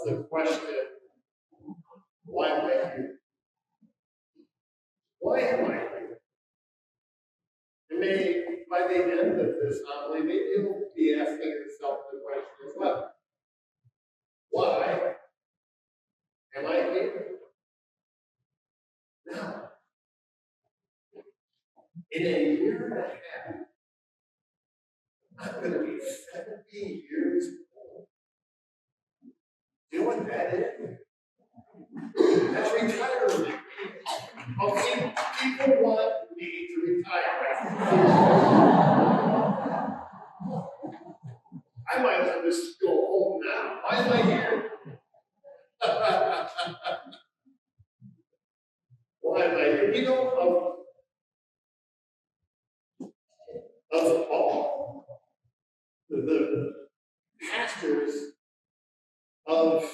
the question, why am I here? Why am I here? And maybe by the end of this homily, maybe you'll be asking yourself the question as well. Why am I here? Now, in a year and a half, I'm going to be 70 years old. Do you know what that is? That's retirement. Okay, people want me to retire. I might as well just go home now. Why am I here? Why am I here? You know, of all the pastors of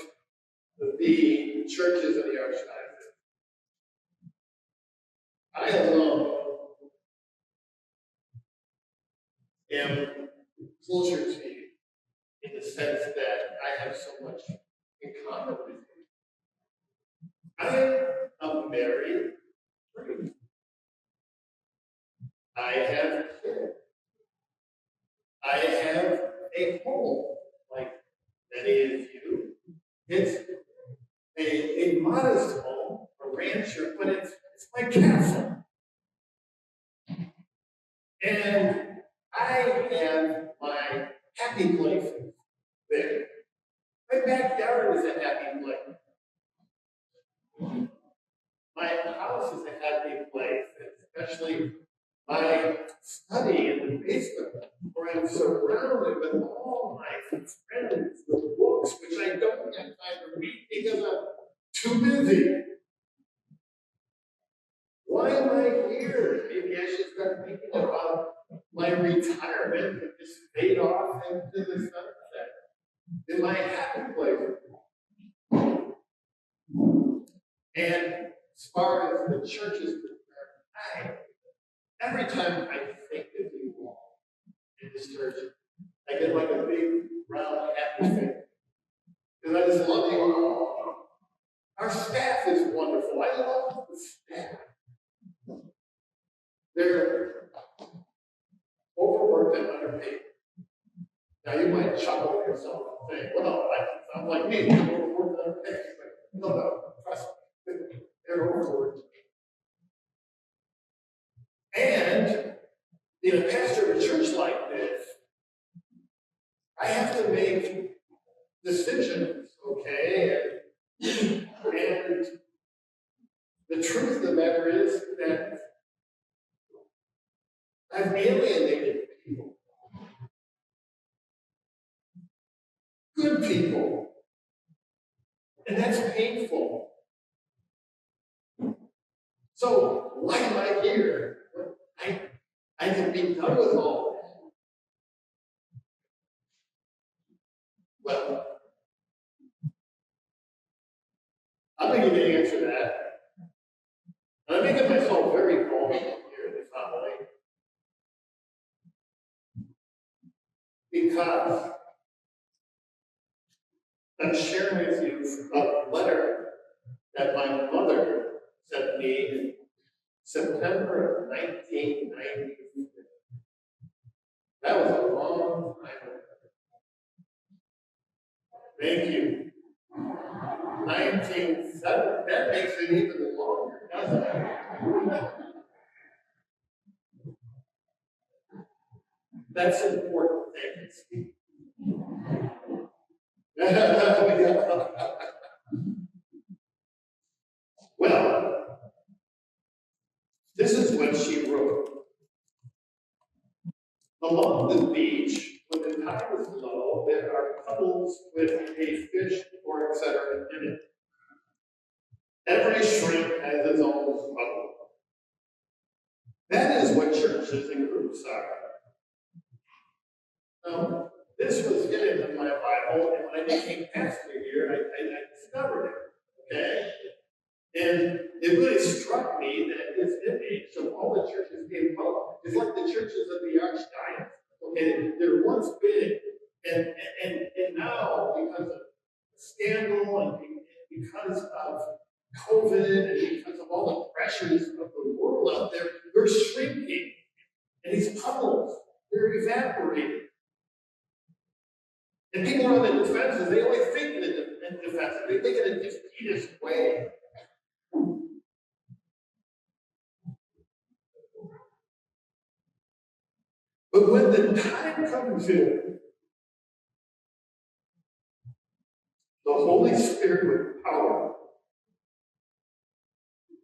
the churches of the Archdiocese, I alone am closer to you in the sense that I have so much in common with you. I am married. I have kids. I have a home, like many of you. It's a modest home, a rancher, but it's my castle. And I have my happy places there. My backyard is a happy place. My house is a happy place, especially my study in the basement, where I'm surrounded with all my friends with books, which I don't have time to read because I'm too busy. Why am I here? Maybe I should start thinking about my retirement and just fade off into the sunset in my happy place. And as far as the church is concerned, every time I think of you all in this church, I get like a big, round, happy face. Because I just love you all. Our staff is wonderful. I love the staff. They're overworked and underpaid. Now you might chuckle at yourself and say, well, I'm like me, I'm overworked and underpaid. But no, trust me. They're overworked. And being a pastor of a church like this, I have to make decisions, okay? And the truth of the matter is that I've alienated people. Good people. And that's painful. So why am I here? I can be done with all that. Well, I'm going to give you an answer to that. And I'm making myself very vulnerable here in this homily. Because I'm sharing with you a letter that my mother sent me in September of 1990. That was a long time ago. Thank you. 1970. That makes it even longer, doesn't it? That's important. Thank you, Steve. Well, this is what she wrote. Along the beach, when the tide is low, there are puddles with a fish or etc. in it. Every shrimp has its own puddle. That is what churches and groups are. Now, this was hidden in my Bible, and when I became pastor here, I discovered it. Okay? And it really struck me that this image of all the churches being public is like the churches of the Archdiocese. Okay, they're once big, and now because of scandal and because of COVID and because of all the pressures of the world out there, they're shrinking. And these puddles, they're evaporating. And people are on the defenses. They always think in a defensive. They think in a defeatist way. But when the time comes in, the Holy Spirit with power,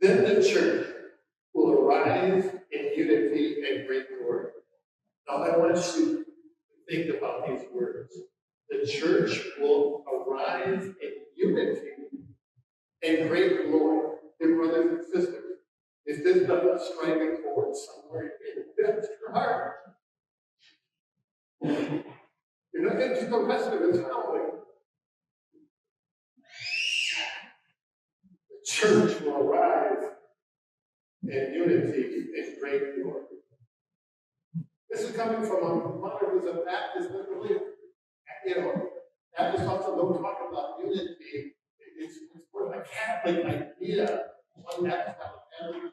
then the church will arise in unity and great glory. Now I want you to think about these words. The church will arise in unity and great glory. Dear brothers and sisters, is this not striving forward somewhere in your heart? You're not going to do the rest of it following. The church will arise in unity and great glory. This is coming from a mother who's a Baptist, but really, Baptists also don't talk about unity. It's more of a Catholic idea. One Baptist Alabama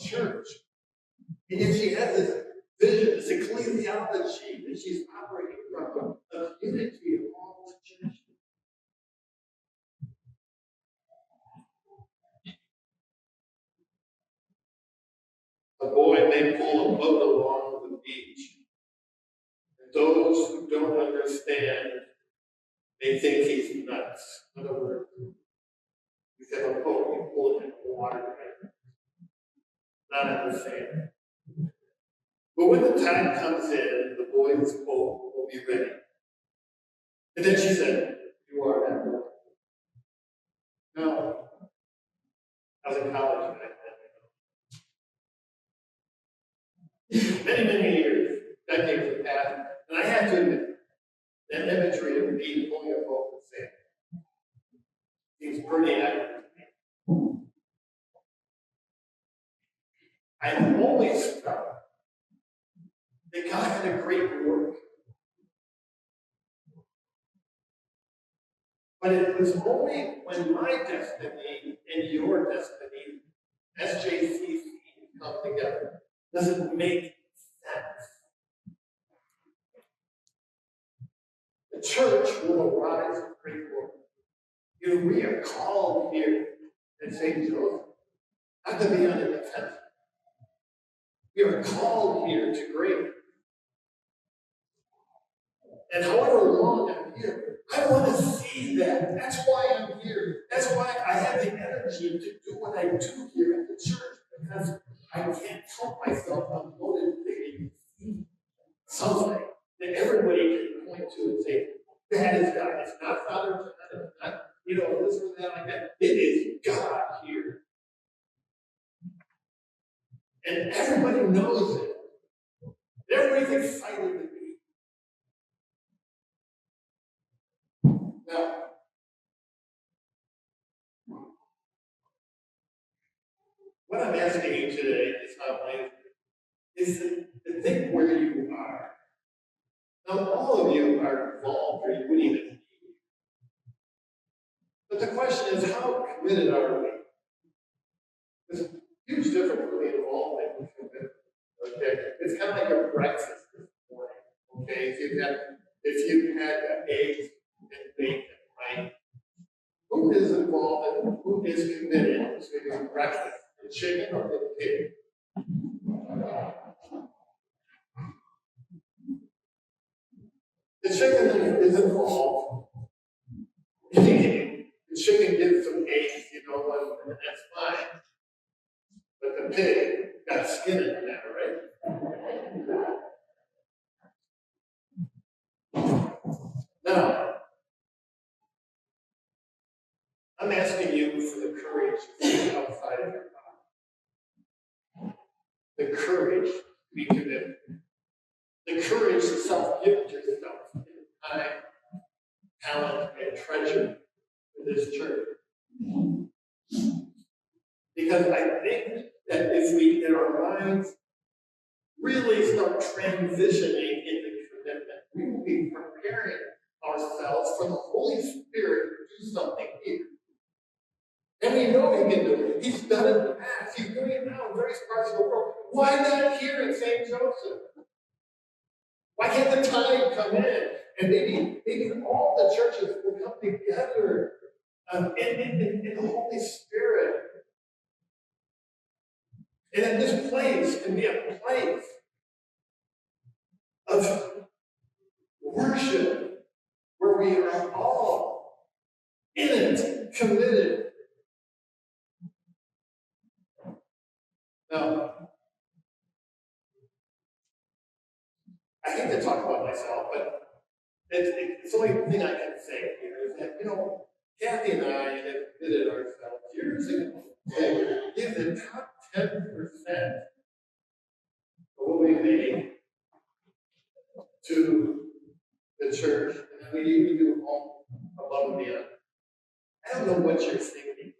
church. And she has this vision, this ecclesiology that she's operating from, of unity of all the churches. A boy may pull a boat along the beach. And those who don't understand, they think he's nuts. In other words, you have a boat, you pull it in the water, right? Not understand. But when the time comes in, the boy's boat will be ready. And then she said, "You are that boy." No. I was in college back then. Many years, decades have passed, and I have to admit, that imagery of me pulling a boat with sand seems pretty accurate to me. I'm always struck that God had a great work. But it was only when my destiny and your destiny, SJCC, come together, does it make sense. The church will arise in great glory. We are called here at St. Joseph not to be on the defensive. We are called here to great. And however long I'm here, I want to see that. That's why I'm here. That's why I have the energy to do what I do here at the church, because I can't help myself. I'm motivated to see something that everybody can point to and say, that is God. It's not Father John. It's not, this or that like that. It is God here. And everybody knows it. Everybody's excited to be. Now, what I'm asking you today is to think where you are. Now, all of you are involved, or you wouldn't even be. But the question is, how committed are we? There's a huge difference between involvement and commitment. Okay, it's kind of like a breakfast this morning. Okay, if you've had eggs and bacon, right? Who is involved and who is committed to your breakfast? The chicken or the pig? The chicken is involved. The chicken gets some eggs, and that's fine. But the pig got skin in that, right? Now, I'm asking you for the courage to think outside of your box. The courage to be committed. The courage to self-gift yourself in time, talent, and treasure in this church. Because I think that if we, in our minds, really start transitioning into commitment, we will be preparing ourselves for the Holy Spirit And we know he can do it. He's done it in the past. He's doing it now in various parts of the world. Why not here in St. Joseph? Why can't the tide come in? And maybe all the churches will come together in the Holy Spirit. And that this place can be a place of worship where we are all in it, committed. Now, I hate to talk about myself, but it's the only thing I can say here is that, Kathy and I have committed ourselves years ago to give the top 10% of what we make to the church, and then we do all above and beyond. I don't know what you're thinking.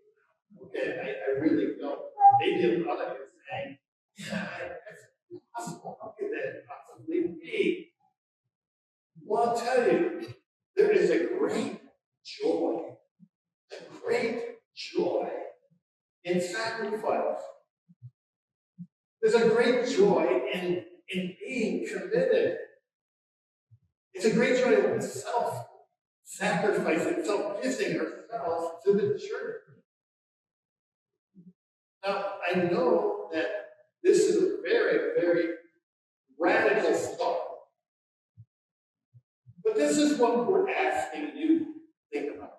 Okay, I really don't. Maybe a lot of you are saying, yeah, that's impossible. How could that possibly be? Well, I'll tell you, there is a great joy in sacrifice. There's a great joy in being committed. It's a great joy in self-sacrificing, self-giving ourselves to the church. Now, I know that this is a very, very radical thought. But this is what we're asking you to think about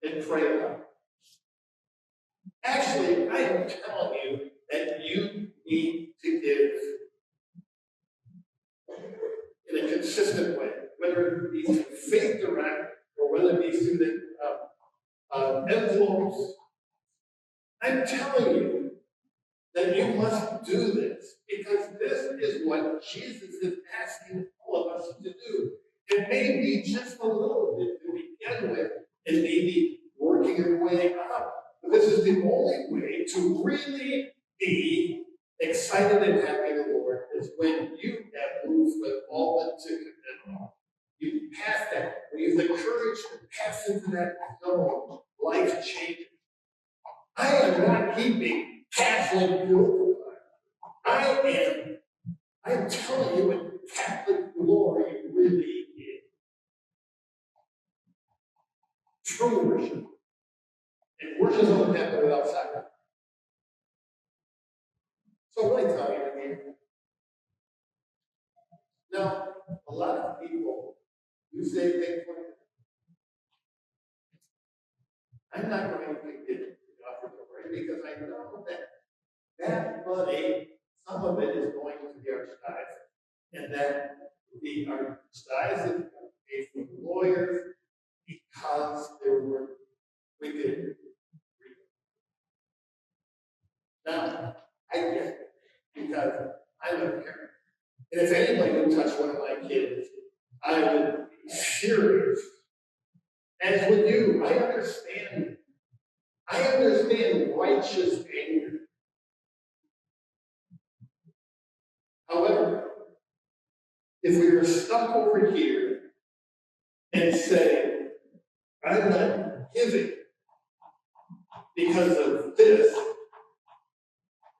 and pray about. Actually, I am telling you that you need to give in a consistent way, whether it be through faith direct or whether it be through the envelopes. I'm telling you that you must do this because this is what Jesus is asking all of us to do. It may be just a little bit to begin with, and maybe working your way up. But this is the only way to really be excited and happy in the Lord is when you have moved with all that to commit. You pass that, when you have the courage to pass into that zone, life changes. I am not keeping Catholic guilt. I am telling you what Catholic glory really is. True worship. And worship doesn't happen without sacrifice. So let me tell you again. Now, a lot of people who say things like, I'm not going to get into the offertory because I know that money, some of it is going to the archdiocese, and that the archdiocese is going to pay for lawyers because there were wicked. Now, I get it because I'm a parent. And if anybody would touch one of my kids, I would be furious. As would you. I understand righteous anger. However, if we were stuck over here and say, I'm not giving because of this,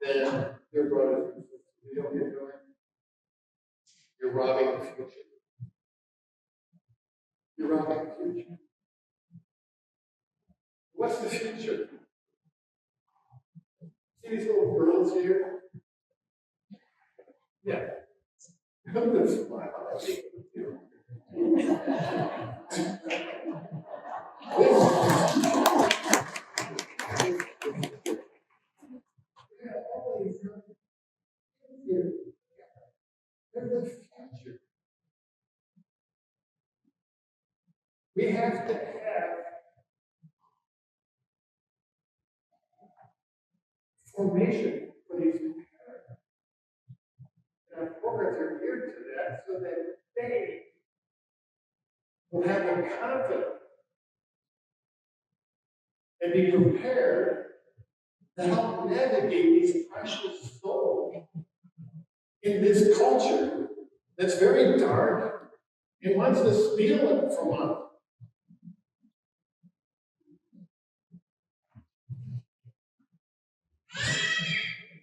then your brothers and sisters, you don't get going. You're robbing the future. You're robbing the future. What's the future? See these little girls here? Yeah. I'm going to smile. They're the future. We have to have formation for these parents. And our programs are geared to that so that they will have the confidence and be prepared to help navigate these precious souls in this culture that's very dark and wants to steal it from us.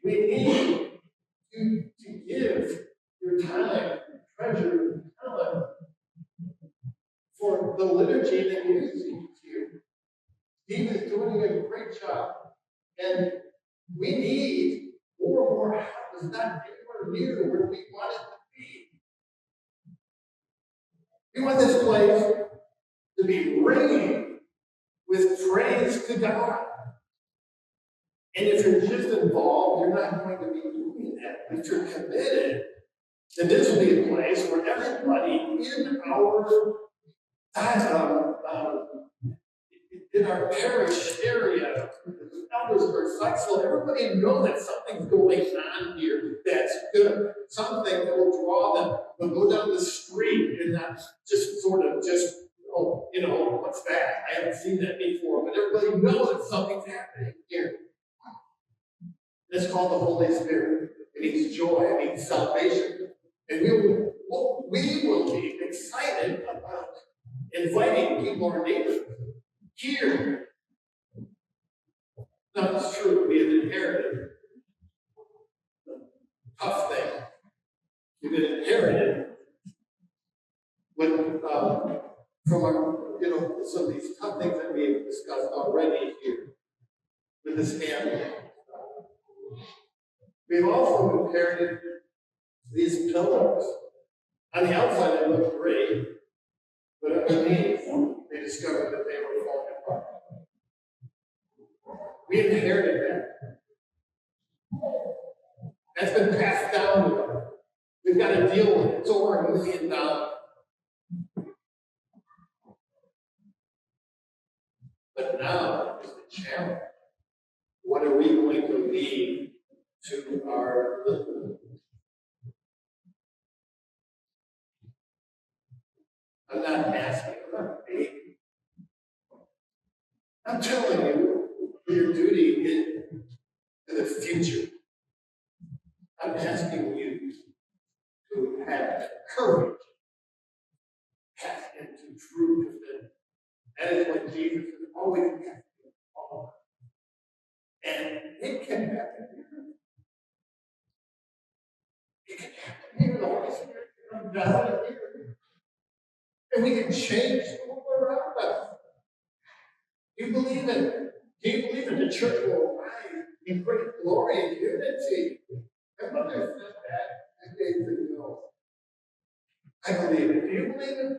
We need to give your time, treasure, talent for the liturgy that uses you. Steve is doing a great job. And we need more and more help. It's not anywhere near where we want it to be. We want this place to be ringing with praise to God. And if you're just involved, you're not going to be doing that. If you're committed, then this will be a place where everybody in our parish area, the elders are flexible. Everybody knows that something's going on here that's good. Something that will draw them. They'll go down the street and not just sort of just, oh, what's that? I haven't seen that before. But everybody knows that something's happening here. It's called the Holy Spirit. It means joy. It means salvation. And we will be excited about inviting people, our neighbors, here. Now, it's true, we have inherited tough things. We've been inherited with, from our, some of these tough things that we have discussed already here with this family. We've also inherited these pillars. On the outside, they look great, but underneath, they discovered that they were falling apart. We inherited that. That's been passed down to us. We've got to deal with it. It's over $1 million. But now is the challenge. What are we going to leave to our little? I'm not asking, I'm not begging. I'm telling you what your duty is in the future. I'm asking you to have courage, pass into true commitment. That is what Jesus is always asking all of us. And it can happen here. It can happen here. The Holy Spirit can come down here. And we can change the world around us. Do you believe in it? Do you believe in the church will rise in great glory and unity? My mother said that 2 days ago. I believe it. Do you believe it?